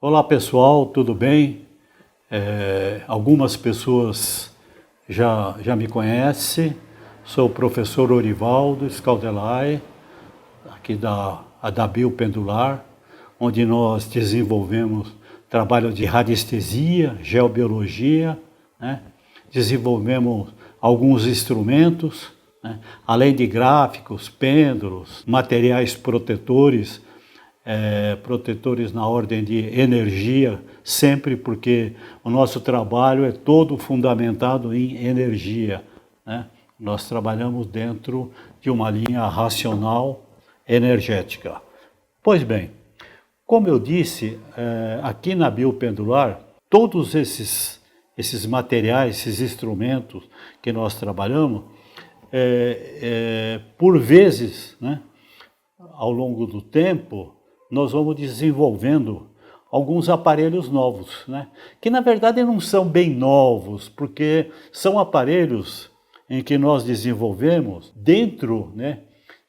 Olá pessoal, tudo bem? Algumas pessoas já me conhecem. Sou o professor Orivaldo Scaldelai, aqui da Adabil Pendular, onde nós desenvolvemos trabalho de radiestesia, geobiologia, né? Desenvolvemos alguns instrumentos, né? Além de gráficos, pêndulos, materiais protetores, protetores na ordem de energia, sempre porque o nosso trabalho é todo fundamentado em energia, né? Nós trabalhamos dentro de uma linha racional energética. Pois bem, como eu disse, aqui na biopendular, todos esses materiais, esses instrumentos que nós trabalhamos, por vezes, né, ao longo do tempo, nós vamos desenvolvendo alguns aparelhos novos, né? Que na verdade não são bem novos, porque são aparelhos em que nós desenvolvemos dentro, né,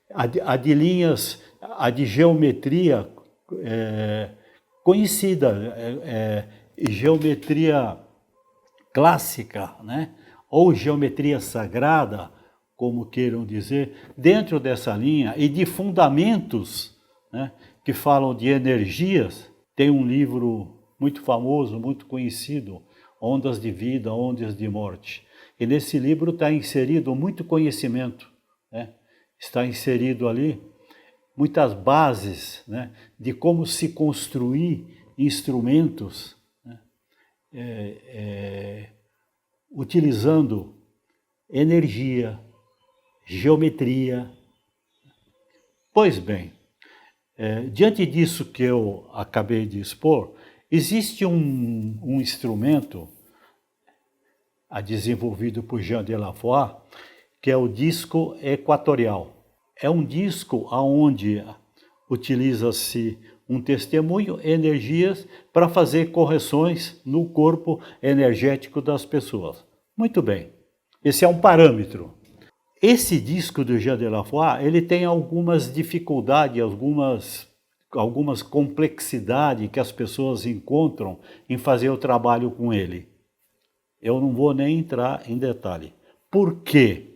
a de linhas, a de geometria conhecida, geometria clássica, né? Ou geometria sagrada, como queiram dizer, dentro dessa linha, e de fundamentos, né, que falam de energias. Tem um livro muito famoso, muito conhecido, Ondas de Vida, Ondas de Morte. E nesse livro está inserido muito conhecimento, né? Está inserido ali muitas bases, né, de como se construir instrumentos, né, utilizando energia, geometria. Pois bem, diante disso que eu acabei de expor, existe um instrumento desenvolvido por Jean de Lavoie, que é o disco equatorial. É um disco onde utiliza-se um testemunho, energias, para fazer correções no corpo energético das pessoas. Muito bem, esse é um parâmetro. Esse disco do Jean de Lavoie, ele tem algumas dificuldades, algumas complexidades que as pessoas encontram em fazer o trabalho com ele. Eu não vou nem entrar em detalhe. Por quê?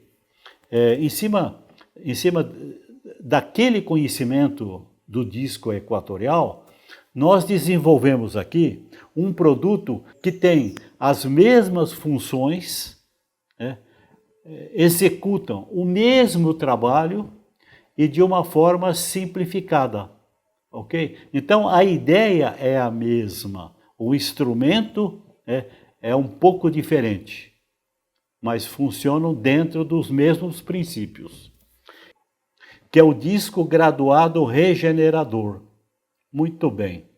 Em cima daquele conhecimento do disco equatorial, nós desenvolvemos aqui um produto que tem as mesmas funções, né? Executam o mesmo trabalho e de uma forma simplificada, ok? Então a ideia é a mesma, o instrumento é um pouco diferente, mas funcionam dentro dos mesmos princípios, que é o disco graduado regenerador. Muito bem.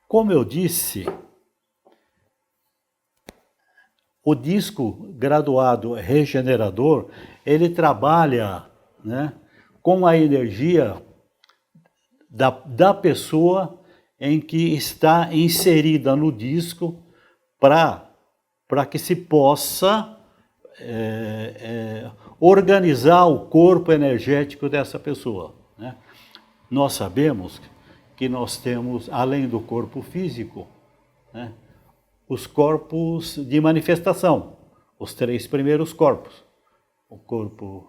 Como eu disse, o disco graduado regenerador, ele trabalha, né, com a energia da pessoa em que está inserida no disco para que se possa organizar o corpo energético dessa pessoa, né? Nós sabemos que nós temos, além do corpo físico, né, os corpos de manifestação, os 3 primeiros corpos: o corpo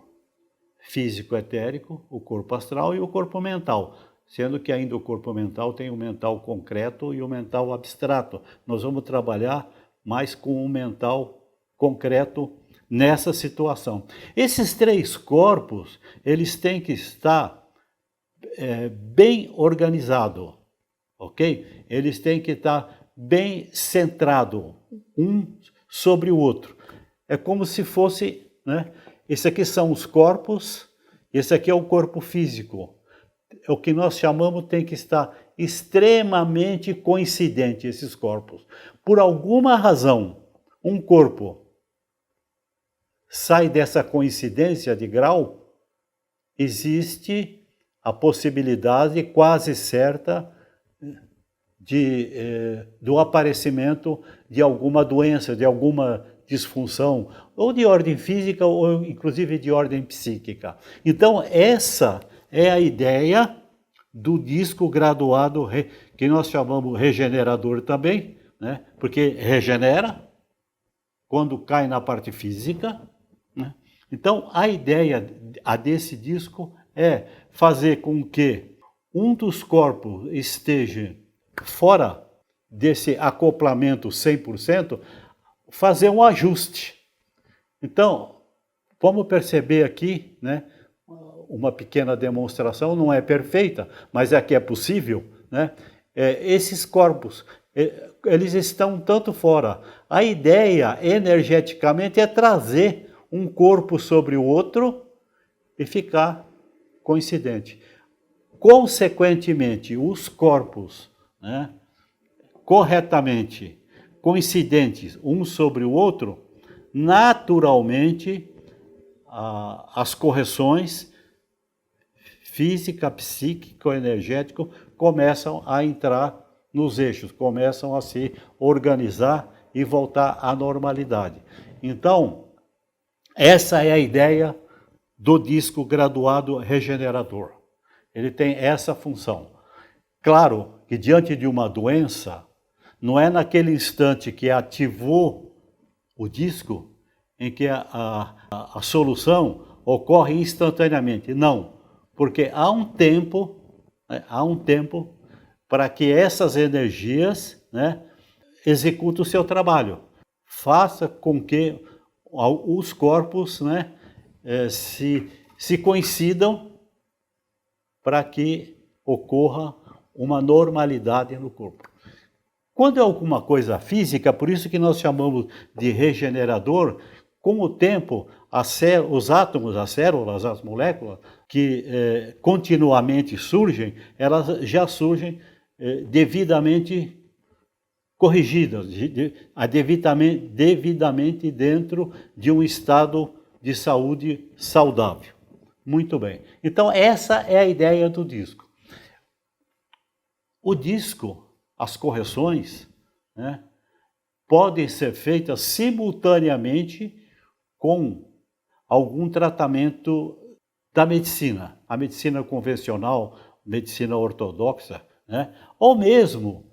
físico etérico, o corpo astral e o corpo mental, sendo que ainda o corpo mental tem o mental concreto e o mental abstrato. Nós vamos trabalhar mais com o mental concreto nessa situação. Esses 3 corpos, eles têm que estar bem organizados, ok? Eles têm que estar bem centrados, um sobre o outro. É como se fosse, né? Esse aqui são os corpos, esse aqui é o corpo físico. É o que nós chamamos, tem que estar extremamente coincidente esses corpos. Por alguma razão, um corpo sai dessa coincidência de grau, existe a possibilidade quase certa do aparecimento de alguma doença, de alguma disfunção, ou de ordem física, ou inclusive de ordem psíquica. Então, essa é a ideia do disco graduado, que nós chamamos regenerador também, né? Porque regenera quando cai na parte física, né? Então, a ideia desse disco é fazer com que um dos corpos esteja fora desse acoplamento 100%, fazer um ajuste. Então, vamos perceber aqui, né, uma pequena demonstração, não é perfeita, mas aqui é possível, né? Esses corpos, eles estão tanto fora. A ideia, energeticamente, é trazer um corpo sobre o outro e ficar coincidente. Consequentemente, os corpos, né, corretamente coincidentes um sobre o outro, naturalmente, as correções física, psíquica, energético começam a entrar nos eixos, começam a se organizar e voltar à normalidade. Então, essa é a ideia do disco graduado regenerador. Ele tem essa função. Claro que diante de uma doença, não é naquele instante que ativou o disco em que a solução ocorre instantaneamente. Não, porque há um tempo, né, para que essas energias, né, executem o seu trabalho. Faça com que os corpos, né, se coincidam para que ocorra uma normalidade no corpo. Quando é alguma coisa física, por isso que nós chamamos de regenerador, com o tempo, os átomos, as células, as moléculas, que continuamente surgem, elas já surgem devidamente corrigidas, devidamente dentro de um estado de saúde saudável. Muito bem. Então, essa é a ideia do disco. O disco, as correções, né, podem ser feitas simultaneamente com algum tratamento da medicina, a medicina convencional, medicina ortodoxa, né, ou mesmo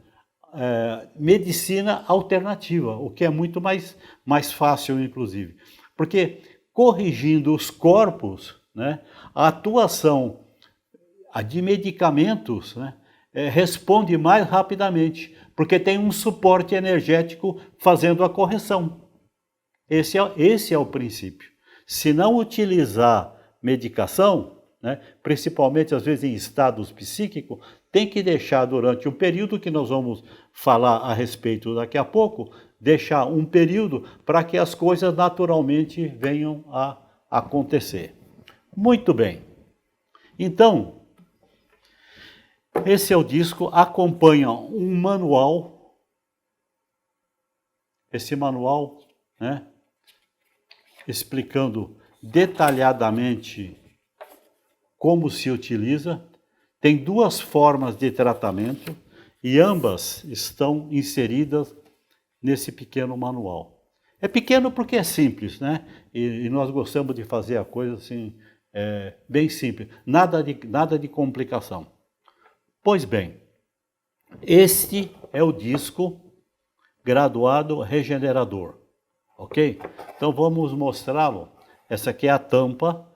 medicina alternativa, o que é muito mais fácil, inclusive. Porque corrigindo os corpos, né, a atuação de medicamentos, né, responde mais rapidamente, porque tem um suporte energético fazendo a correção. Esse é o princípio. Se não utilizar medicação, né, principalmente às vezes em estados psíquicos, tem que deixar durante um período que nós vamos falar a respeito daqui a pouco, deixar um período para que as coisas naturalmente venham a acontecer. Muito bem. Então, esse é o disco, acompanha um manual. Esse manual, né, explicando detalhadamente como se utiliza. Tem duas formas de tratamento e ambas estão inseridas nesse pequeno manual. É pequeno porque é simples, né? E nós gostamos de fazer a coisa assim, bem simples, nada de complicação. Pois bem, este é o disco graduado regenerador, ok? Então vamos mostrá-lo. Essa aqui é a tampa,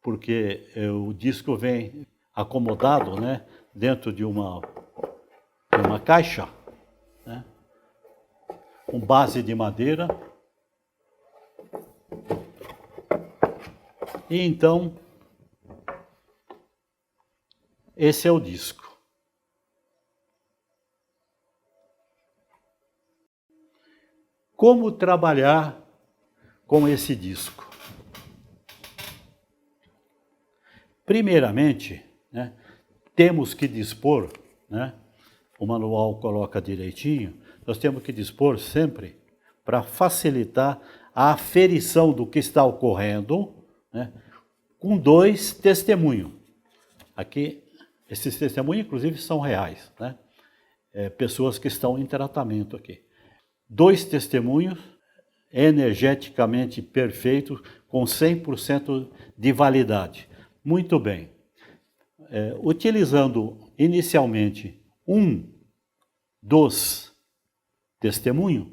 porque o disco vem acomodado, né, dentro de uma caixa, né, com base de madeira. E então, esse é o disco. Como trabalhar com esse disco? Primeiramente, né, temos que dispor, né, o manual coloca direitinho, nós temos que dispor sempre para facilitar a aferição do que está ocorrendo, né, com 2 testemunhos. Aqui, esses testemunhos, inclusive, são reais, né? Pessoas que estão em tratamento aqui. 2 testemunhos energeticamente perfeitos, com 100% de validade. Muito bem. utilizando inicialmente um dos testemunhos,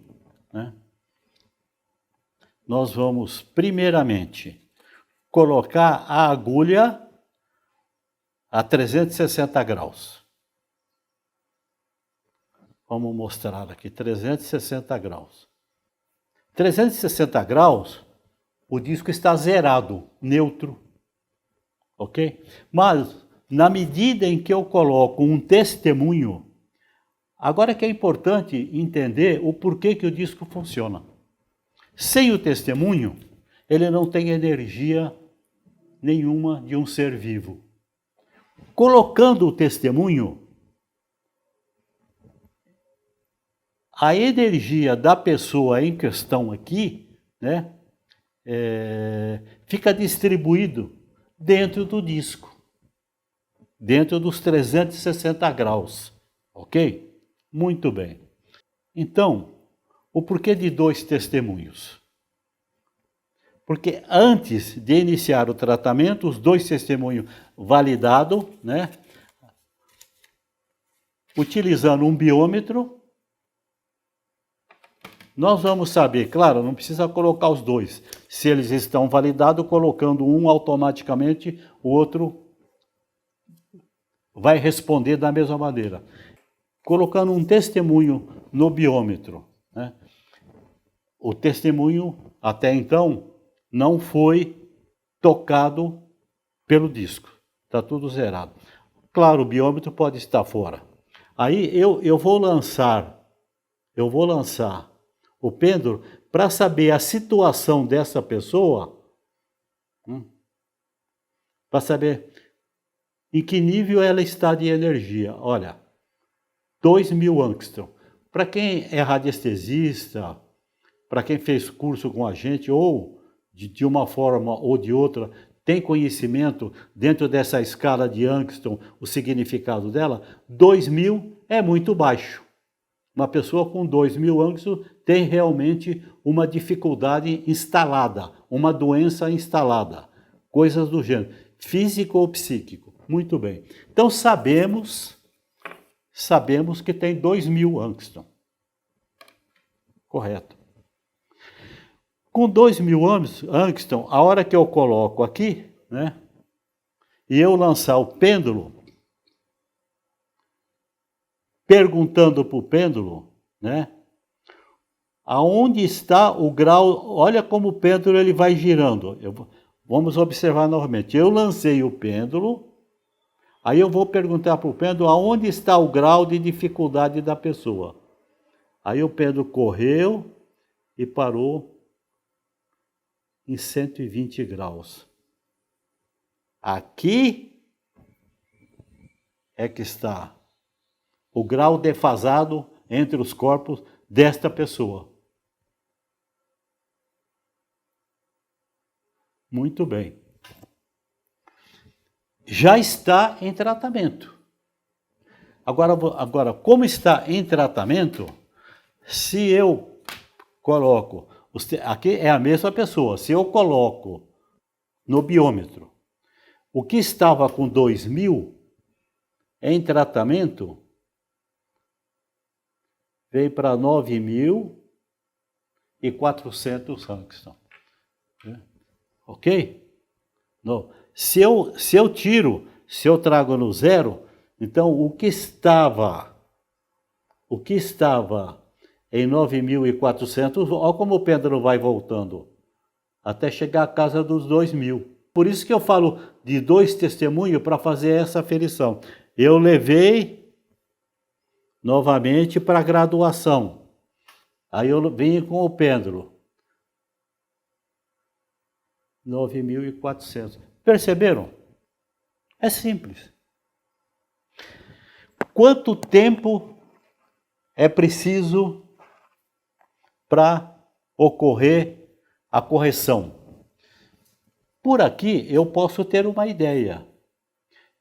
né, nós vamos primeiramente colocar a agulha a 360 graus. Vamos mostrar aqui, 360 graus. 360 graus, o disco está zerado, neutro, ok? Mas, na medida em que eu coloco um testemunho, agora que é importante entender o porquê que o disco funciona. Sem o testemunho, ele não tem energia nenhuma de um ser vivo. Colocando o testemunho, a energia da pessoa em questão aqui, né, fica distribuído dentro do disco, dentro dos 360 graus, ok? Muito bem. Então, o porquê de 2 testemunhos? Porque antes de iniciar o tratamento, os 2 testemunhos validados, né, utilizando um biômetro, nós vamos saber, claro, não precisa colocar os 2. Se eles estão validados, colocando um automaticamente, o outro vai responder da mesma maneira. Colocando um testemunho no biômetro, né, o testemunho, até então, não foi tocado pelo disco. Está tudo zerado. Claro, o biômetro pode estar fora. Aí eu vou lançar o pêndulo para saber a situação dessa pessoa, para saber em que nível ela está de energia. Olha, 2.000 angstrom. Para quem é radiestesista, para quem fez curso com a gente, ou de uma forma ou de outra, tem conhecimento dentro dessa escala de angstrom, o significado dela, 2.000 é muito baixo. Uma pessoa com 2.000 angstrom tem realmente uma dificuldade instalada, uma doença instalada, coisas do gênero, físico ou psíquico. Muito bem. Então sabemos que tem 2.000 angstrom. Correto. Com 2.000 angstrom, a hora que eu coloco aqui, né, e eu lançar o pêndulo, perguntando para o pêndulo, né, aonde está o grau, olha como o pêndulo ele vai girando. Vamos observar novamente. Eu lancei o pêndulo, aí eu vou perguntar para o pêndulo aonde está o grau de dificuldade da pessoa. Aí o pêndulo correu e parou em 120 graus. Aqui é que está o grau defasado entre os corpos desta pessoa. Muito bem. Já está em tratamento. Agora, como está em tratamento, se eu coloco, aqui é a mesma pessoa, se eu coloco no biômetro o que estava com 2.000 em tratamento, veio para 9.400 angstrom. Ok? No. Se eu trago no zero, então o que estava em 9.400, olha como o pêndulo vai voltando, até chegar à casa dos 2.000. Por isso que eu falo de 2 testemunhos para fazer essa aferição. Eu levei novamente para a graduação. Aí eu vim com o pêndulo. 9.400. Perceberam? É simples. Quanto tempo é preciso para ocorrer a correção? Por aqui eu posso ter uma ideia.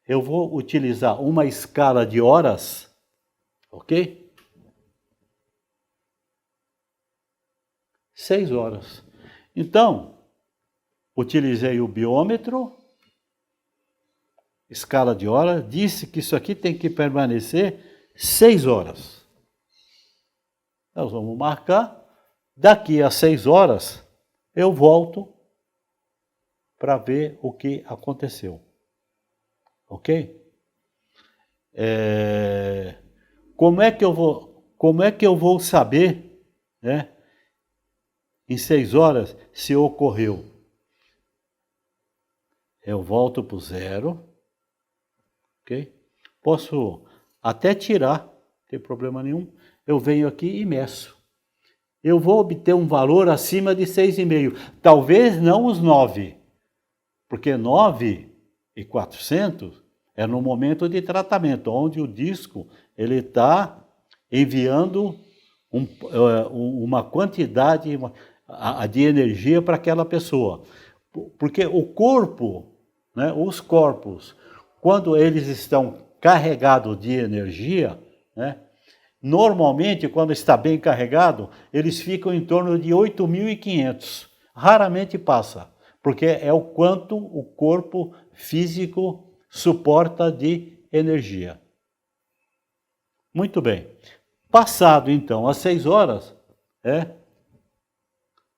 Eu vou utilizar uma escala de horas, ok? 6 horas. Então, utilizei o biômetro, escala de horas, disse que isso aqui tem que permanecer 6 horas. Nós vamos marcar, daqui a 6 horas eu volto para ver o que aconteceu. Ok? Como é que eu vou saber, né, em 6 horas se ocorreu? Eu volto para o zero, ok? Posso até tirar, não tem problema nenhum. Eu venho aqui e meço. Eu vou obter um valor acima de 6,5. Talvez não os 9, porque 9.400 é no momento de tratamento, onde o disco ele está enviando uma quantidade de energia para aquela pessoa. Porque o corpo, né, os corpos, quando eles estão carregados de energia, né, normalmente, quando está bem carregado, eles ficam em torno de 8.500. Raramente passa, porque é o quanto o corpo físico suporta de energia. Muito bem. Passado, então, as 6 horas,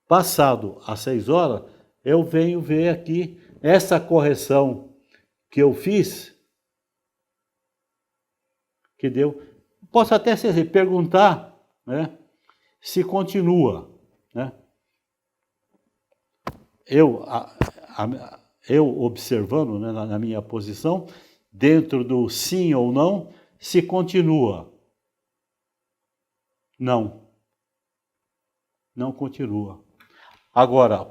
passado as 6 horas, eu venho ver aqui essa correção que eu fiz, que deu. Posso até perguntar, né, se continua, né? Eu observando, né, na minha posição, dentro do sim ou não, se continua. Não continua. Agora,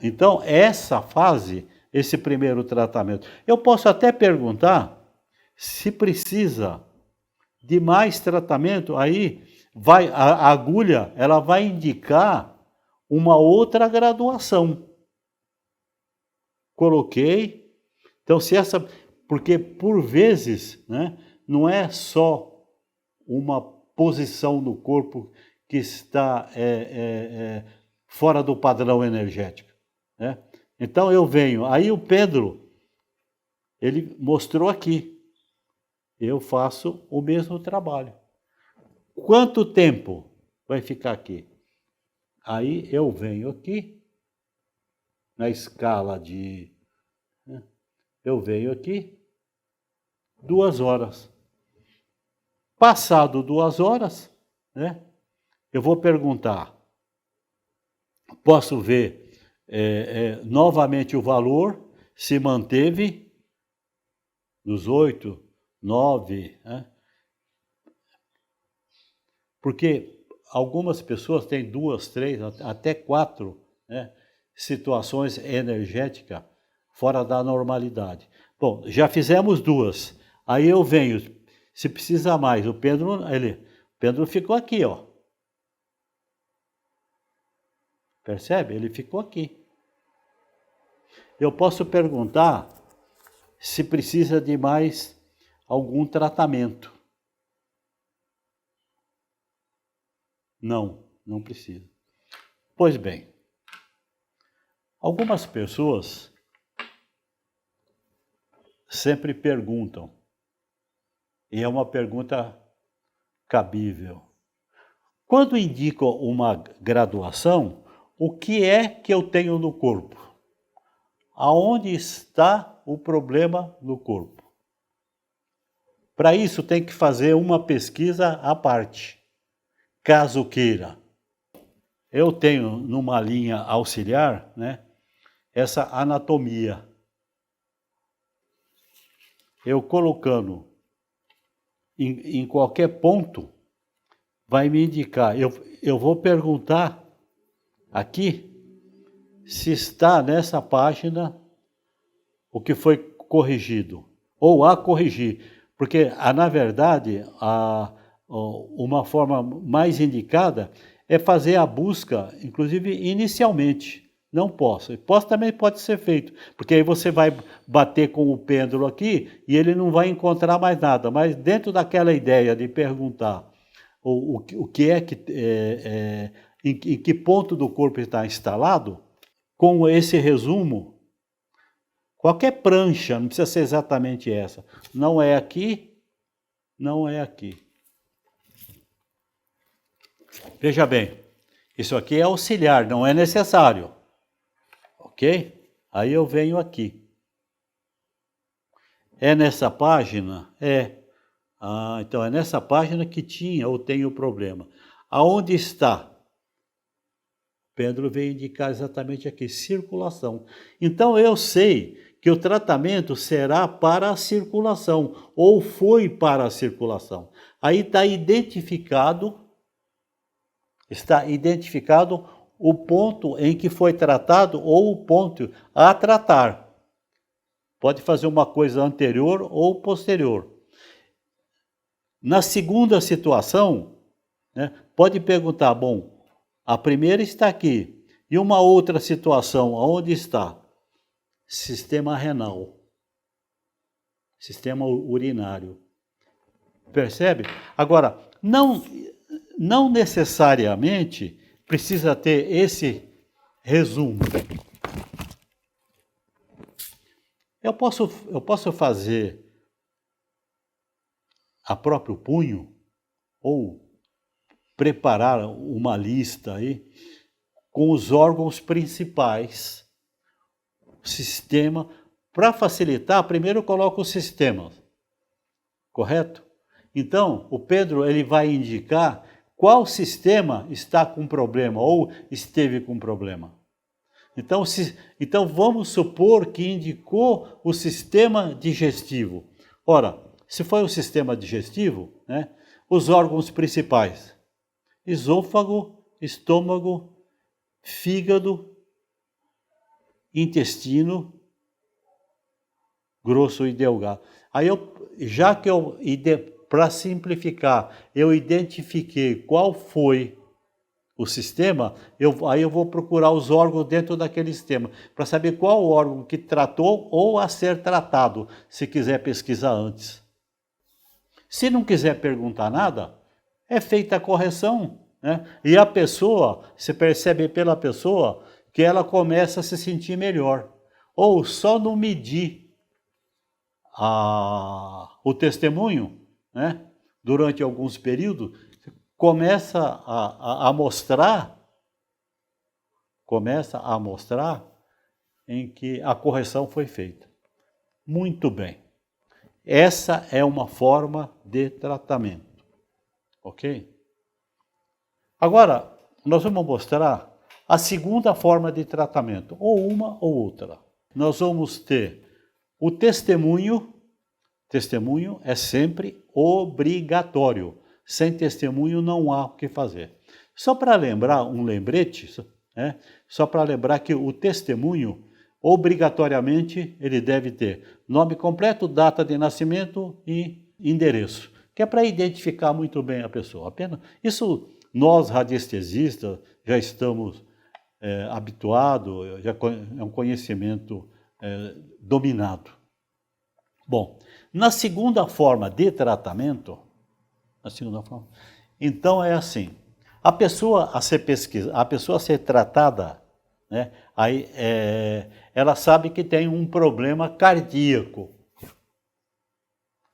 então, essa fase, esse primeiro tratamento, eu posso até perguntar se precisa de mais tratamento, aí a agulha ela vai indicar uma outra graduação. Coloquei, então porque por vezes, né, não é só uma posição do corpo que está fora do padrão energético, né? Então eu venho, aí o Pedro, ele mostrou aqui, eu faço o mesmo trabalho. Quanto tempo vai ficar aqui? Aí eu venho aqui, na escala de... né, eu venho aqui, 2 horas. Passado 2 horas, né, eu vou perguntar, posso ver novamente o valor, se manteve nos 8, 9, né? Porque algumas pessoas têm 2, 3, até 4, né, situações energéticas fora da normalidade. Bom, já fizemos 2. Aí eu venho, se precisa mais, o Pedro ficou aqui, ó. Percebe? Ele ficou aqui. Eu posso perguntar se precisa de mais algum tratamento. Não precisa. Pois bem, algumas pessoas sempre perguntam, e é uma pergunta cabível. Quando indico uma graduação, o que é que eu tenho no corpo? Aonde está o problema no corpo? Para isso tem que fazer uma pesquisa à parte, caso queira. Eu tenho numa linha auxiliar, né, essa anatomia. Eu colocando em qualquer ponto, vai me indicar. Eu vou perguntar aqui se está nessa página o que foi corrigido, ou a corrigir. Porque, na verdade, uma forma mais indicada é fazer a busca, inclusive inicialmente. Não posso. Também pode ser feito, porque aí você vai bater com o pêndulo aqui e ele não vai encontrar mais nada. Mas dentro daquela ideia de perguntar o que é que em que ponto do corpo está instalado, com esse resumo, Qualquer prancha, não precisa ser exatamente essa. Não é aqui, não é aqui. Veja bem, isso aqui é auxiliar, não é necessário. Ok? Aí eu venho aqui. É nessa página? É. Ah, então é nessa página que tinha ou tem o problema. Aonde está? Pedro veio indicar exatamente aqui, circulação. Então eu sei que o tratamento será para a circulação, ou foi para a circulação. Aí está identificado o ponto em que foi tratado ou o ponto a tratar. Pode fazer uma coisa anterior ou posterior. Na segunda situação, né, pode perguntar, bom, a primeira está aqui, e uma outra situação, onde está? Sistema renal, sistema urinário. Percebe? Agora, não necessariamente precisa ter esse resumo. Eu posso fazer a próprio punho ou preparar uma lista aí com os órgãos principais, sistema, para facilitar, primeiro eu coloco os sistemas, correto? Então, o Pedro ele vai indicar qual sistema está com problema ou esteve com problema. Então vamos supor que indicou o sistema digestivo. Ora, se foi o sistema digestivo, né, os órgãos principais, esôfago, estômago, fígado, intestino grosso e delgado. Aí para simplificar, eu identifiquei qual foi o sistema, aí eu vou procurar os órgãos dentro daquele sistema, para saber qual órgão que tratou ou a ser tratado, se quiser pesquisar antes. Se não quiser perguntar nada, é feita a correção, né? E a pessoa, você percebe pela pessoa que ela começa a se sentir melhor. Ou só não medir o testemunho, né? Durante alguns períodos, começa a mostrar em que a correção foi feita. Muito bem. Essa é uma forma de tratamento, ok? Agora, nós vamos mostrar a segunda forma de tratamento, ou uma ou outra. Nós vamos ter o testemunho. Testemunho é sempre obrigatório. Sem testemunho não há o que fazer. Só para lembrar, um lembrete, né? Só para lembrar que o testemunho, obrigatoriamente, ele deve ter nome completo, data de nascimento e endereço, que é para identificar muito bem a pessoa. Apenas isso nós radiestesistas já estamos habituados, já é um conhecimento dominado. Bom, na segunda forma de tratamento, então é assim, a pessoa a ser tratada, né, aí, ela sabe que tem um problema cardíaco.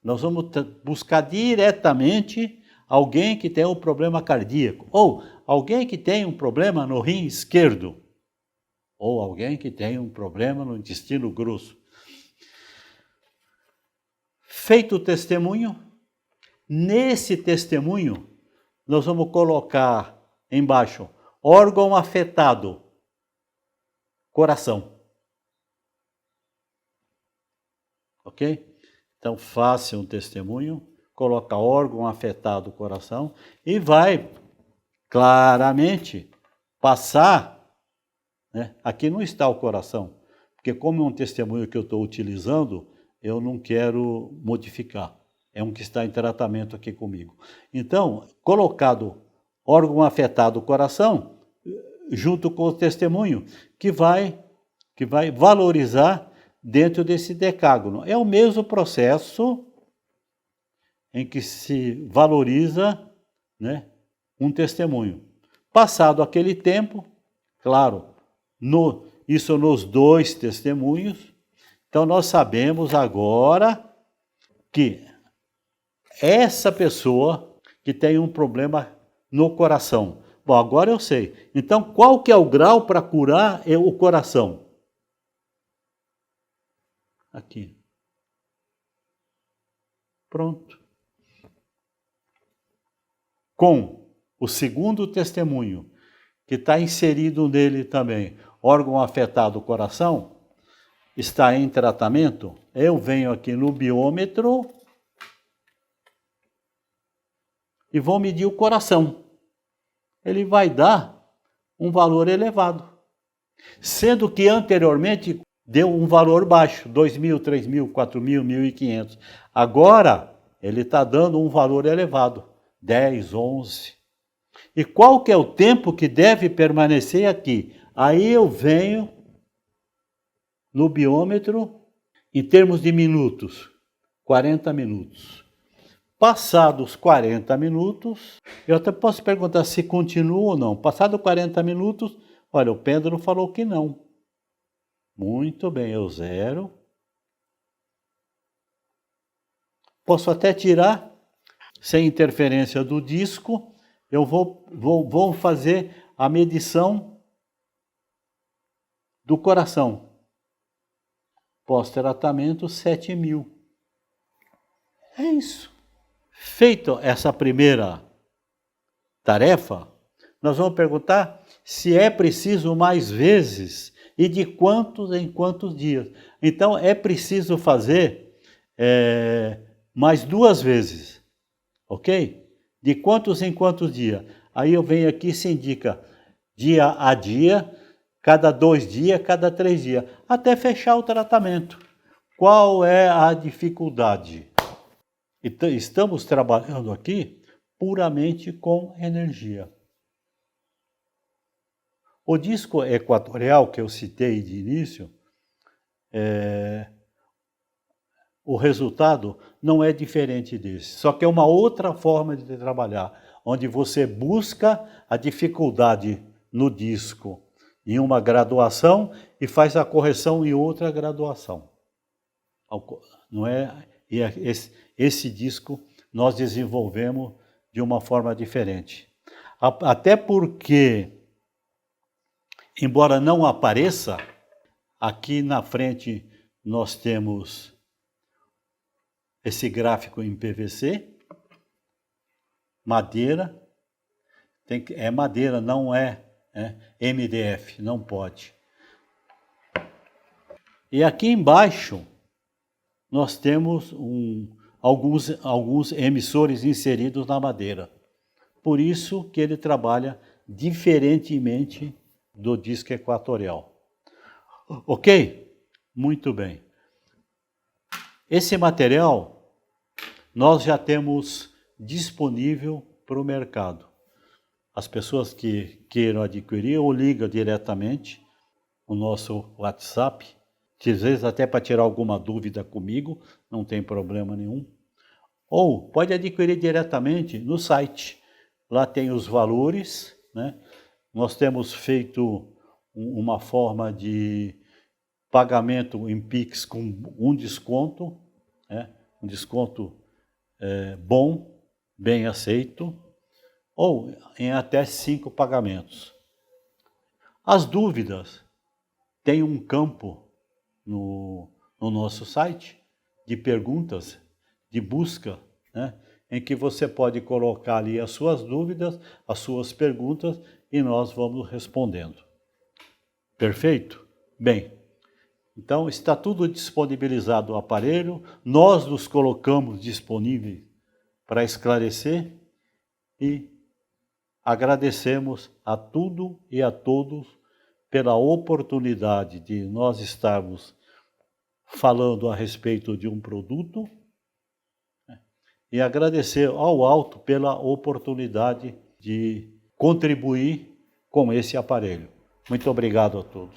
Nós vamos buscar diretamente alguém que tem um problema cardíaco, ou alguém que tem um problema no rim esquerdo, ou alguém que tem um problema no intestino grosso. Feito o testemunho, nesse testemunho, nós vamos colocar embaixo, órgão afetado, coração. Ok? Então, faça um testemunho, coloca órgão afetado, coração, e vai claramente passar, né? Aqui não está o coração, porque como é um testemunho que eu estou utilizando, eu não quero modificar. É um que está em tratamento aqui comigo. Então, colocado órgão afetado, coração, junto com o testemunho, que vai valorizar dentro desse decágono. É o mesmo processo em que se valoriza, né, um testemunho. Passado aquele tempo, claro, isso nos dois testemunhos, Então nós sabemos agora que essa pessoa que tem um problema no coração. Bom, agora eu sei. Então qual que é o grau para curar o coração? Aqui. Pronto. Com o segundo testemunho, que está inserido nele também, órgão afetado, coração, está em tratamento, eu venho aqui no biômetro e vou medir o coração. Ele vai dar um valor elevado, sendo que anteriormente deu um valor baixo, 2.000, 3.000, 4.000, 1.500. Agora ele está dando um valor elevado, 10, 11. E qual que é o tempo que deve permanecer aqui? Aí eu venho no biômetro, em termos de minutos, 40 minutos. Passados 40 minutos, eu até posso perguntar se continua ou não. Passados 40 minutos, olha, o pêndulo falou que não. Muito bem, eu zero. Posso até tirar, sem interferência do disco, eu vou fazer a medição do coração. Pós-tratamento, 7.000. É isso. Feito essa primeira tarefa, nós vamos perguntar se é preciso mais vezes e de quantos em quantos dias. Então, é preciso fazer mais 2 vezes, ok? De quantos em quantos dias? Aí eu venho aqui e se indica dia a dia, cada 2 dias, cada 3 dias, até fechar o tratamento. Qual é a dificuldade? Estamos trabalhando aqui puramente com energia. O disco equatorial que eu citei de início, o resultado não é diferente desse, só que é uma outra forma de trabalhar, onde você busca a dificuldade no disco em uma graduação e faz a correção em outra graduação. Não é? E esse disco nós desenvolvemos de uma forma diferente. Até porque, embora não apareça, aqui na frente nós temos esse gráfico em PVC, madeira, é madeira, não é MDF, não pode. E aqui embaixo nós temos alguns emissores inseridos na madeira. Por isso que ele trabalha diferentemente do disco equatorial. Ok? Muito bem. Esse material nós já temos disponível para o mercado. As pessoas que queiram adquirir ou ligam diretamente o nosso WhatsApp, às vezes até para tirar alguma dúvida comigo, não tem problema nenhum. Ou pode adquirir diretamente no site. Lá tem os valores, né? Nós temos feito uma forma de pagamento em Pix com um desconto, um desconto bom, bem aceito, ou em até 5 pagamentos. As dúvidas, tem um campo no nosso site de perguntas, de busca, né, em que você pode colocar ali as suas dúvidas, as suas perguntas, e nós vamos respondendo. Perfeito? Bem, então está tudo disponibilizado o aparelho, nós nos colocamos disponíveis para esclarecer e agradecemos a tudo e a todos pela oportunidade de nós estarmos falando a respeito de um produto, e agradecer ao Alto pela oportunidade de contribuir com esse aparelho. Muito obrigado a todos.